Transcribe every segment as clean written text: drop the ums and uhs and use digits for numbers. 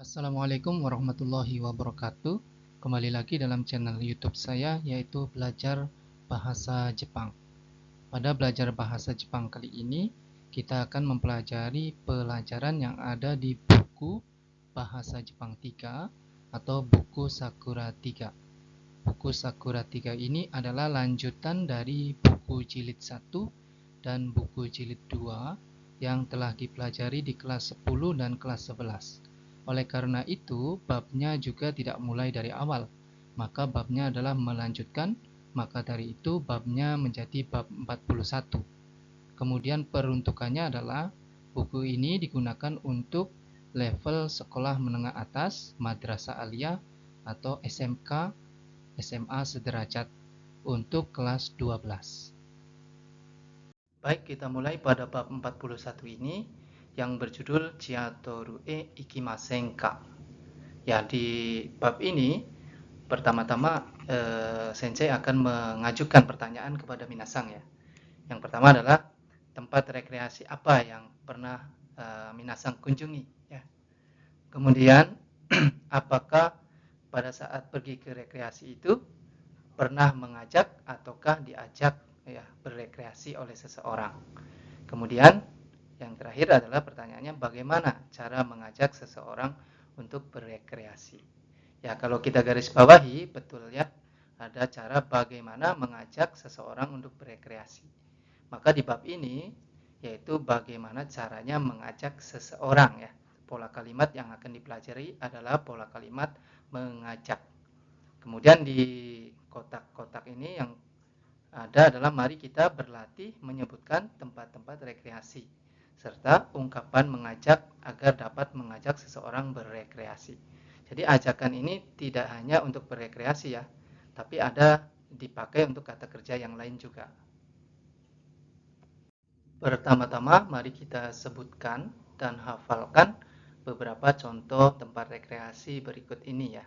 Assalamualaikum warahmatullahi wabarakatuh. Kembali lagi dalam channel YouTube saya, yaitu Belajar Bahasa Jepang. Pada belajar bahasa Jepang kali ini, kita akan mempelajari pelajaran yang ada di buku Bahasa Jepang 3 atau buku Sakura 3. Buku Sakura 3 ini adalah lanjutan dari buku jilid 1 dan buku jilid 2 yang telah dipelajari di kelas 10 dan kelas 11. Oleh karena itu, babnya juga tidak mulai dari awal, maka babnya adalah melanjutkan, maka dari itu babnya menjadi bab 41. Kemudian peruntukannya adalah buku ini digunakan untuk level sekolah menengah atas, madrasah aliyah atau SMK, SMA sederajat untuk kelas 12. Baik, kita mulai pada bab 41 ini yang berjudul Chiatoru e Ikimasen ka. Ya, di bab ini pertama-tama Sensei akan mengajukan pertanyaan kepada Minasang ya. Yang pertama adalah tempat rekreasi apa yang pernah Minasang kunjungi ya. Kemudian apakah pada saat pergi ke rekreasi itu pernah mengajak ataukah diajak ya berrekreasi oleh seseorang. Kemudian yang terakhir adalah pertanyaannya bagaimana cara mengajak seseorang untuk berrekreasi. Ya, kalau kita garis bawahi, betul ya, ada cara bagaimana mengajak seseorang untuk berrekreasi. Maka di bab ini, yaitu bagaimana caranya mengajak seseorang ya. Pola kalimat yang akan dipelajari adalah pola kalimat mengajak. Kemudian di kotak-kotak ini yang ada adalah mari kita berlatih menyebutkan tempat-tempat rekreasi serta ungkapan mengajak agar dapat mengajak seseorang berrekreasi. Jadi ajakan ini tidak hanya untuk berrekreasi ya, tapi ada dipakai untuk kata kerja yang lain juga. Pertama-tama mari kita sebutkan dan hafalkan beberapa contoh tempat rekreasi berikut ini ya.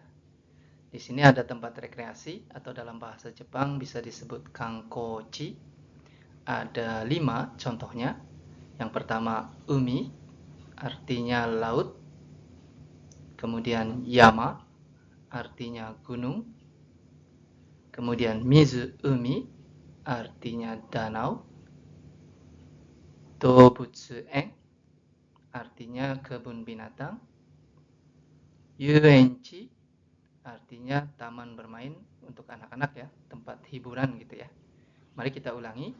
Di sini ada tempat rekreasi atau dalam bahasa Jepang bisa disebut kankochi. Ada 5 contohnya. Yang pertama umi, artinya laut. Kemudian yama, artinya gunung. Kemudian mizu umi, artinya danau. Dobutsueng, artinya kebun binatang. Yuenchi, artinya taman bermain untuk anak-anak ya, tempat hiburan gitu ya. Mari kita ulangi.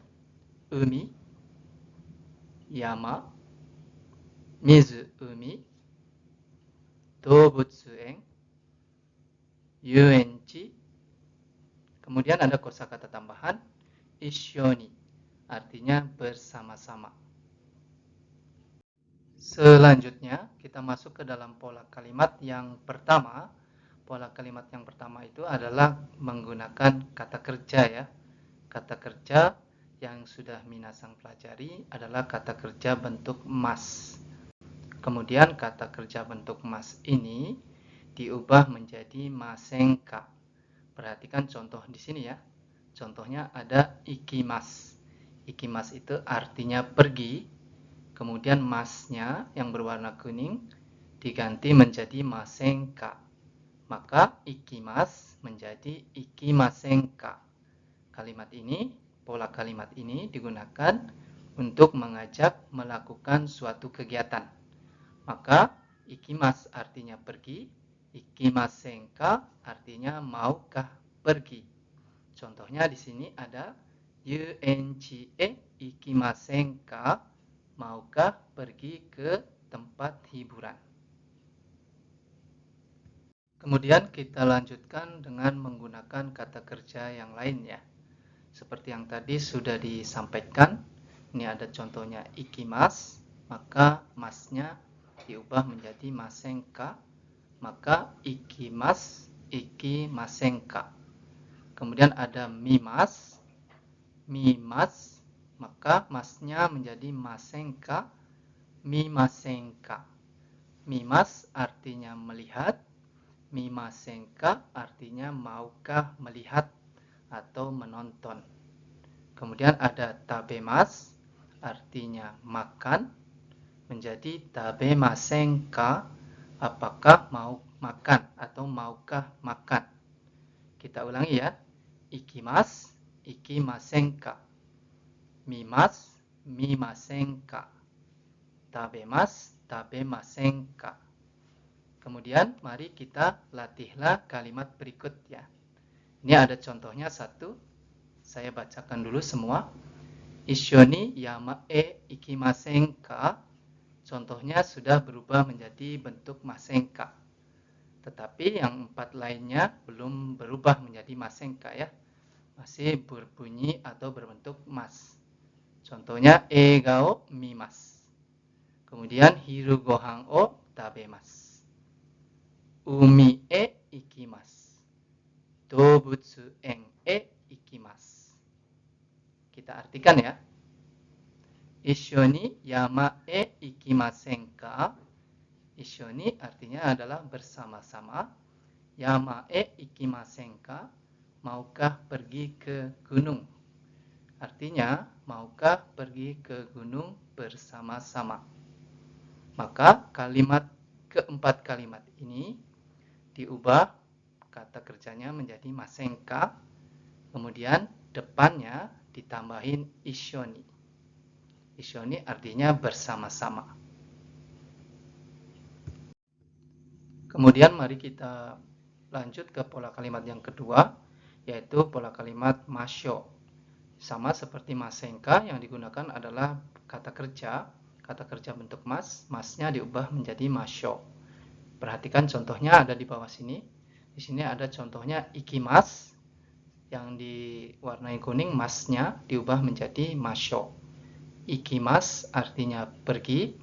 Umi, yama, mizu umi, dobutsueng, yuenchi. Kemudian ada kosakata tambahan ishoni, artinya bersama-sama. Selanjutnya kita masuk ke dalam pola kalimat yang pertama. Pola kalimat yang pertama itu adalah menggunakan kata kerja ya. Kata kerja yang sudah Minasang pelajari adalah kata kerja bentuk mas. Kemudian kata kerja bentuk mas ini diubah menjadi masenka. Perhatikan contoh di sini ya. Contohnya ada ikimas. Ikimas itu artinya pergi. Kemudian masnya yang berwarna kuning diganti menjadi masenka. Maka ikimas menjadi ikimasenka. Kalimat ini, pola kalimat ini digunakan untuk mengajak melakukan suatu kegiatan. Maka ikimas artinya pergi, ikimasenka artinya maukah pergi. Contohnya di sini ada yuenchi e ikimasenka, maukah pergi ke tempat hiburan. Kemudian kita lanjutkan dengan menggunakan kata kerja yang lain ya. Seperti yang tadi sudah disampaikan, ini ada contohnya ikimas, maka masnya diubah menjadi masenka, maka ikimas, ikimasenka. Kemudian ada mimas, mimas, maka masnya menjadi masenka, mimasenka. Mimas artinya melihat, mimasenka artinya maukah melihat atau menonton. Kemudian ada tabemas, artinya makan, menjadi tabemasenka, apakah mau makan atau maukah makan. Kita ulangi ya. Ikimasu, ikimasen ka. Mimasu, mimasen ka. Tabemasu, tabemasen ka. Kemudian mari kita latihlah kalimat berikutnya. Ini ada contohnya satu. Saya bacakan dulu semua. Ishoni yama e ikimasen ka. Contohnya sudah berubah menjadi bentuk masenka. Tetapi yang 4 lainnya belum berubah menjadi masenka ya. Masih berbunyi atau berbentuk mas. Contohnya egao mimasu. Kemudian hiru gohan o tabemasu. Umi e ikimasu. Dobutsu en e ikimasu. Kita artikan ya. Ishoni yama e ikimasen ka. Ishoni artinya adalah bersama-sama. Yama e ikimasen ka. Maukah pergi ke gunung? Artinya, maukah pergi ke gunung bersama-sama? Maka keempat kalimat ini diubah kata kerjanya menjadi masenka. Kemudian depannya ditambahin ishoni. Ishoni artinya bersama-sama. Kemudian mari kita lanjut ke pola kalimat yang kedua, yaitu pola kalimat masho. Sama seperti masenka, yang digunakan adalah kata kerja bentuk mas, masnya diubah menjadi masho. Perhatikan contohnya ada di bawah sini. Di sini ada contohnya ikimas, yang diwarnai kuning, masnya diubah menjadi masho. Ikimas artinya pergi,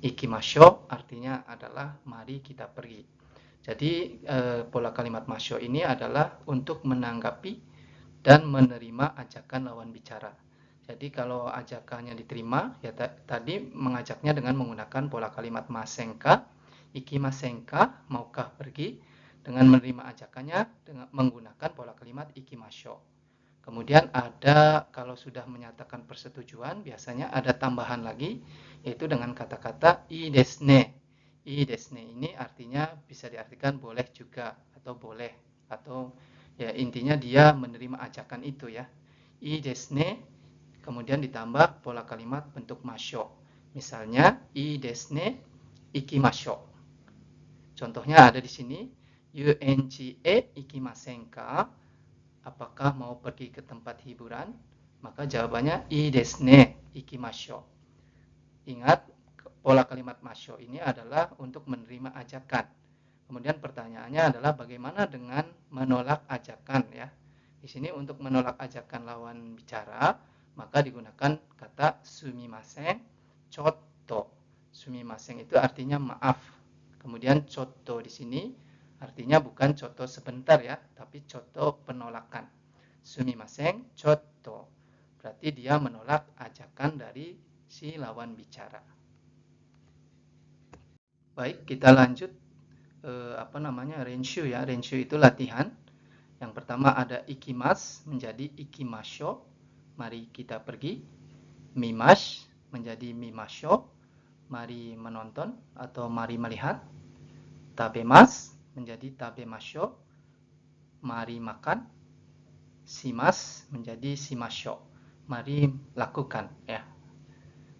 ikimasho artinya adalah mari kita pergi. Jadi pola kalimat masho ini adalah untuk menanggapi dan menerima ajakan lawan bicara. Jadi kalau ajakannya diterima, ya tadi mengajaknya dengan menggunakan pola kalimat masenka, ikimasenka, maukah pergi, dengan menerima ajakannya dengan menggunakan pola kalimat ikimasho. Kemudian ada, kalau sudah menyatakan persetujuan, biasanya ada tambahan lagi, yaitu dengan kata-kata ii desu ne. Ii desu ne ini artinya bisa diartikan boleh juga, atau boleh, atau ya intinya dia menerima ajakan itu ya. Ii desu ne, kemudian ditambah pola kalimat bentuk masho. Misalnya, ii desu ne, ikimasho. Contohnya ada di sini, yuenchi e ikimasen ka? Apakah mau pergi ke tempat hiburan? Maka jawabannya ii desu ne, ikimasho. Ingat, pola kalimat masho ini adalah untuk menerima ajakan. Kemudian pertanyaannya adalah bagaimana dengan menolak ajakan ya. Di sini untuk menolak ajakan lawan bicara, maka digunakan kata sumimasen, chotto. Sumimasen itu artinya maaf. Kemudian chotto di sini artinya bukan chotto sebentar ya, tapi chotto penolakan. Sumimasen, chotto. Berarti dia menolak ajakan dari si lawan bicara. Baik, kita lanjut renshu ya. Renshu itu latihan. Yang pertama ada ikimas menjadi ikimasho. Mari kita pergi. Mimash menjadi mimasho. Mari menonton atau mari melihat. Tabemas menjadi tabemasho. Mari makan. Shimas menjadi shimasho. Mari lakukan ya.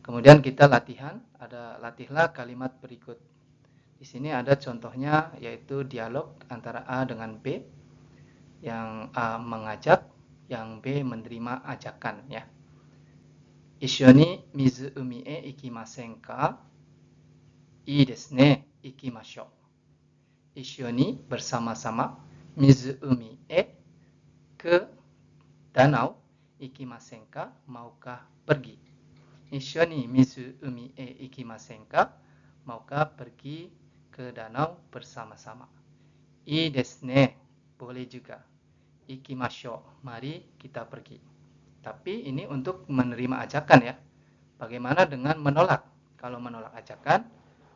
Kemudian kita latihan, latihlah kalimat berikut. Di sini ada contohnya, yaitu dialog antara A dengan B, yang A mengajak, yang B menerima ajakan ya. Ishoni mizuumi e ikimasen ka? Ii desu ne, ikimashou. Ishoni bersama-sama, mizuumi e ke danau, ikimasen ka? Maukah pergi? Ishoni mizuumi e ikimasen ka? Maukah pergi ke danau bersama-sama? Ii desu ne, boleh juga. Ikimashou, mari kita pergi. Tapi ini untuk menerima ajakan ya. Bagaimana dengan menolak? Kalau menolak ajakan,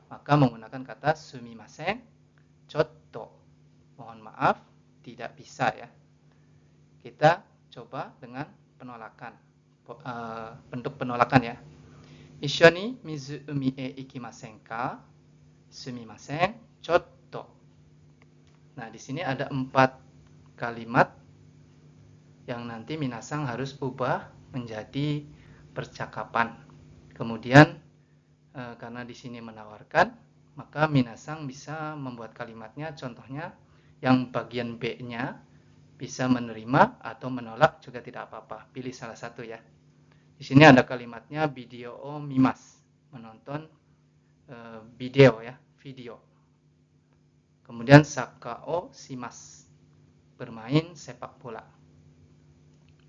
maka menggunakan kata sumimasen, chotto. Mohon maaf, tidak bisa ya. Kita coba dengan penolakan. Bentuk penolakan ya. Ishoni mizuumi e ikimasen ka? Sumimasen, chotto. Nah, di sini ada 4 kalimat yang nanti minasang harus ubah menjadi percakapan. Kemudian karena di sini menawarkan, maka minasang bisa membuat kalimatnya, contohnya yang bagian B-nya bisa menerima atau menolak juga tidak apa-apa. Pilih salah satu ya. Di sini ada kalimatnya video o mimas, menonton video ya, video. Kemudian saka o shimas, bermain sepak bola.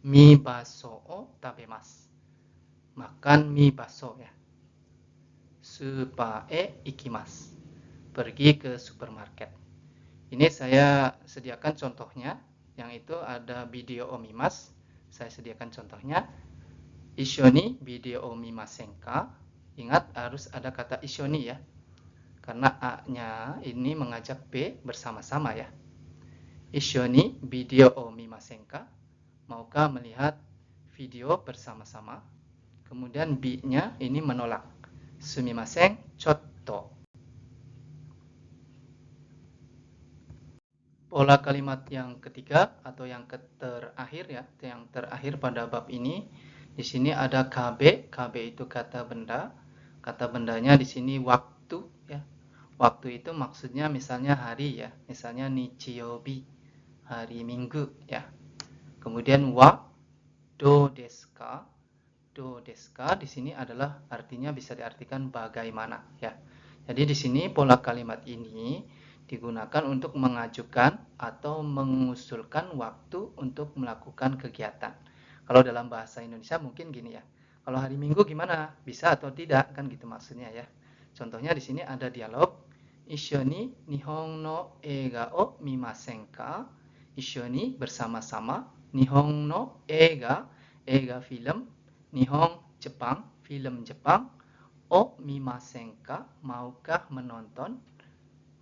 Mi baso o tabemasu, makan mie baso ya. Supa e ikimasu, pergi ke supermarket. Ini saya sediakan contohnya, yang itu ada video omimas. Saya sediakan contohnya. Ishoni video omimasenka. Ingat harus ada kata ishoni ya, karena A-nya ini mengajak B bersama-sama ya. Ishoni video omimasenka, maukah melihat video bersama-sama? Kemudian B-nya ini menolak. Sumimasen chotto. Pola kalimat yang ketiga atau yang terakhir ya, yang terakhir pada bab ini. Di sini ada KB. KB itu kata benda. Kata bendanya di sini waktu ya. Waktu itu maksudnya misalnya hari ya, misalnya nichiyobi, hari Minggu ya. Kemudian wa do desu ka. Do desu ka di sini adalah artinya bisa diartikan bagaimana ya. Jadi di sini pola kalimat ini digunakan untuk mengajukan atau mengusulkan waktu untuk melakukan kegiatan. Kalau dalam bahasa Indonesia mungkin gini ya. Kalau hari Minggu gimana? Bisa atau tidak? Kan gitu maksudnya ya. Contohnya di sini ada dialog. Ishoni nihon no eiga o mimasen ka? Ishoni bersama-sama. Nihon no eiga, eiga film. Nihon Jepang, film Jepang. O mimasen ka? Maukah menonton?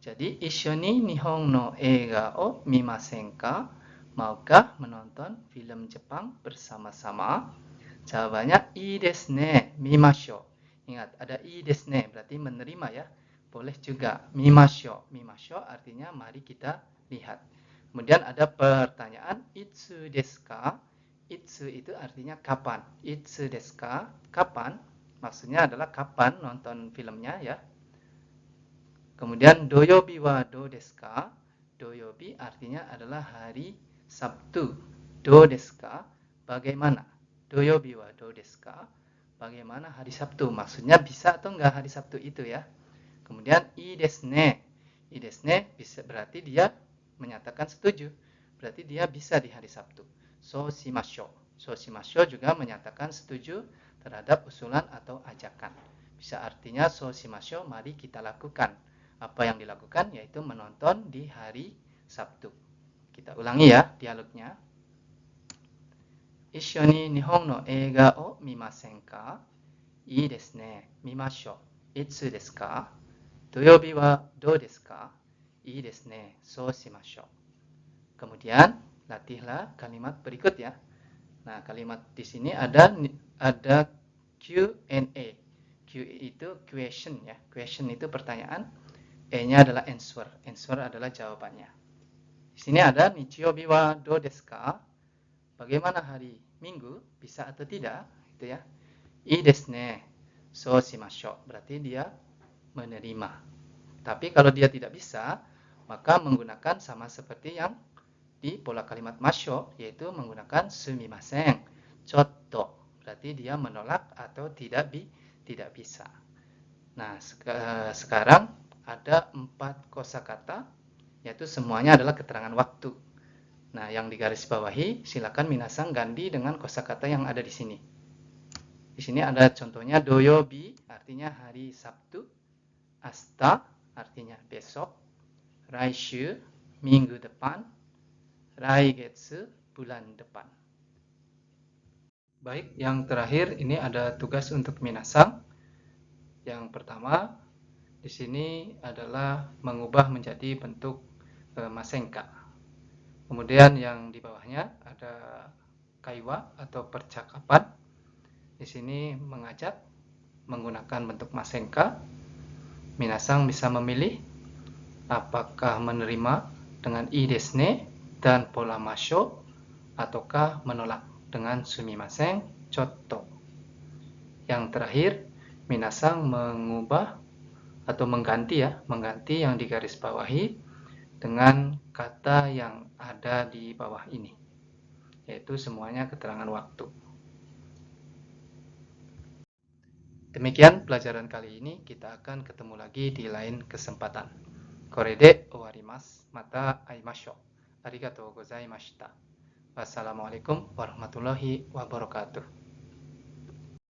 Jadi ishoni nihon no eiga o mimasen ka? Maukah menonton film Jepang bersama-sama? Jawabannya ii desu ne, mimashou. Ingat, ada ii desu ne, berarti menerima ya. Boleh juga mimashou. Mimashou artinya mari kita lihat. Kemudian ada pertanyaan, itsu desu ka? Itsu itu artinya kapan. Itsu desu ka? Kapan? Maksudnya adalah kapan nonton filmnya ya. Kemudian doyobi wa do desu ka? Doyobi artinya adalah hari Sabtu. Do desu ka? Bagaimana? Doyobi wa do desu ka? Bagaimana hari Sabtu? Maksudnya bisa atau enggak hari Sabtu itu ya. Kemudian ii desu ne. Ii desu ne bisa berarti dia menyatakan setuju. Berarti dia bisa di hari Sabtu. So shimashou. So shimashou juga menyatakan setuju terhadap usulan atau ajakan. Bisa artinya so shimashou, mari kita lakukan. Apa yang dilakukan yaitu menonton di hari Sabtu. Kita ulangi ya dialognya. Ishoni nihon no eiga o mimasen ka? Ii desu ne. Mimashou. Itsu desu ka? Doyobi wa do desu ka? Ii desu ne. So shimashou. Kemudian latihlah kalimat berikut ya. Nah, kalimat di sini ada Q&A. Q itu question ya. Question itu pertanyaan. E-nya adalah answer. Answer adalah jawabannya. Di sini ada nichiyobi wa do desu ka? Bagaimana hari Minggu? Bisa atau tidak? Itu ya. Ii desu ne. So shimashou. Berarti dia menerima. Tapi kalau dia tidak bisa, maka menggunakan sama seperti yang di pola kalimat mashou, yaitu menggunakan sumimasen, chotto. Berarti dia menolak atau tidak bisa. Nah, sekarang ada 4 kosakata, yaitu semuanya adalah keterangan waktu. Nah, yang digarisbawahi, silakan minasang ganti dengan kosakata yang ada di sini. Di sini ada contohnya doyobi, artinya hari Sabtu. Asta, artinya besok. Raishu, minggu depan. Raigetsu, bulan depan. Baik, yang terakhir ini ada tugas untuk minasang. Yang pertama, di sini adalah mengubah menjadi bentuk masenka. Kemudian yang di bawahnya ada kaiwa atau percakapan. Di sini mengajak menggunakan bentuk masenka. Minasang bisa memilih Apakah menerima dengan i desu ne dan pola masho, ataukah menolak dengan sumimasen chotto. Yang terakhir, minasang mengubah atau mengganti yang digarisbawahi dengan kata yang ada di bawah ini, yaitu semuanya keterangan waktu. Demikian pelajaran kali ini, kita akan ketemu lagi di lain kesempatan. Kore de owarimasu. Mata aimashou. Arigatou gozaimashita. Wassalamualaikum warahmatullahi wabarakatuh.